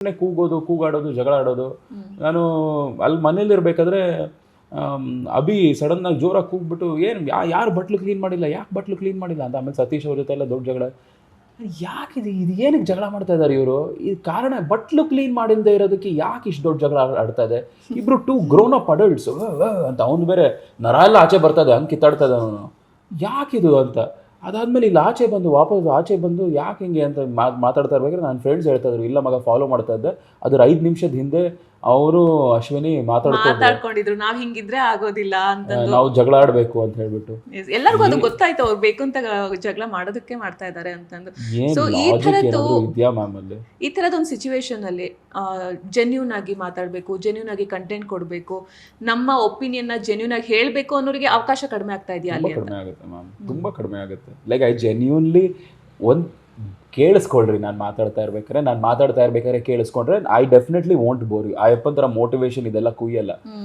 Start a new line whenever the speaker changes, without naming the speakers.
ಕೂಗಾಡೋದು ಜಗಳ ಆಡೋದು. ನಾನು ಅಲ್ಲಿ ಮನೇಲಿರ್ಬೇಕಾದ್ರೆ ಅಭಿ ಸಡನ್ ಆಗಿ ಜೋರಾಗಿ ಕೂಗ್ಬಿಟ್ಟು ಏನು ಯಾರು ಬಟ್ಲು ಕ್ಲೀನ್ ಮಾಡಿಲ್ಲ, ಯಾಕೆ ಬಟ್ಲು ಕ್ಲೀನ್ ಮಾಡಿಲ್ಲ ಅಂತ. ಆಮೇಲೆ ಸತೀಶ್ ಅವ್ರ ಜೊತೆ ಎಲ್ಲ ದೊಡ್ಡ ಜಗಳ. ಯಾಕಿದೆ ಇದು, ಏನಕ್ಕೆ ಜಗಳ ಮಾಡ್ತಾ ಇದ್ದಾರೆ ಇವರು? ಈ ಕಾರಣ ಬಟ್ಲು ಕ್ಲೀನ್ ಮಾಡಿಲ್ಲದೆ ಇರೋದಕ್ಕೆ ಯಾಕೆ ಇಷ್ಟು ದೊಡ್ಡ ಜಗಳ ಆಡ್ತಾ ಇದೆ? ಇಬ್ರು 2 ಗ್ರೋನ್ ಅಪ್ ಅಡಲ್ಟ್ಸ್ ಅಂತ. ಅವನು ಬೇರೆ ನರ ಎಲ್ಲ ಆಚೆ ಬರ್ತಾ ಇದೆ, ಹಂಗೆ ಕಿತ್ತಾಡ್ತಾ ಇದೆ ಅವನು. ಯಾಕಿದು ಅಂತ. ಅದಾದ್ಮೇಲೆ ಇಲ್ಲಿ ವಾಪಸ್ ಆಚೆ ಬಂದು ಯಾಕೆ ಹಿಂಗೆ ಅಂತ ಮಾತಾಡ್ತಾ ಇರ್ಬೇಕಾದ್ರೆ ನನ್ನ ಫ್ರೆಂಡ್ಸ್ ಹೇಳ್ತಾ ಇದ್ರು, ಇಲ್ಲ ಮಗ ಫಾಲೋ ಮಾಡ್ತಾ ಇದ್ದೆ, ಅದ್ರ 5 ನಿಮಿಷದ ಹಿಂದೆ ಅವರು ಅಶ್ವಿನಿ
ಮಾತಾಡ್ಕೊಂಡಿದ್ರು, ನಾವ್ ಹಿಂಗಿದ್ರೆ ಆಗೋದಿಲ್ಲ ಅಂತ,
ನಾವು ಜಗಳ ಆಡ್ಬೇಕು ಅಂತ ಹೇಳ್ಬಿಟ್ಟು.
ಎಲ್ಲರಿಗೂ ಅದು ಗೊತ್ತಾಯ್ತು, ಅವ್ರು ಬೇಕು ಅಂತ ಜಗಳ ಮಾಡೋದಕ್ಕೆ ಮಾಡ್ತಾ ಇದಾರೆ ಅಂತಂದು. ಸೊ ಈ ತರದ್ ಒಂದು ಸಿಚುವೇಶನ್ ಅಲ್ಲಿ ಜೆನ್ಯೂನ್ ಆಗಿ ಮಾತಾಡ್ಬೇಕು, ಜೆನ್ಯೂನ್ ಆಗಿ ಕಂಟೆಂಟ್ ಕೊಡ್ಬೇಕು, ನಮ್ಮ ಒಪಿನಿಯನ್ ನ ಜೆನ್ಯೂನ್ ಆಗಿ ಹೇಳ್ಬೇಕು ಅನ್ನೋರಿಗೆ ಅವಕಾಶ ಕಡಿಮೆ ಆಗ್ತಾ ಇದೆಯಾ ಅಲ್ಲಿ?
ಕಡಿಮೆ ಆಗುತ್ತೆ ಮ್ಯಾಮ್, ತುಂಬಾ ಕಡಿಮೆ ಆಗುತ್ತೆ. ಲೈಕ್ ಐ ಜೆನ್ಯೂನ್ಲಿ ಕೇಳಿಸ್ಕೊಳ್ರಿ, ನಾನು ಮಾತಾಡ್ತಾ ಇರ್ಬೇಕಾದ್ರೆ ಕೇಳಿಸ್ಕೊಂಡ್ರೆ I definitely won't bore you. ಆ ಎಪ್ಪಂತರ ಮೋಟಿವೇಶನ್ ಇದೆಲ್ಲ ಕುಯ್ಯಲ್ಲ.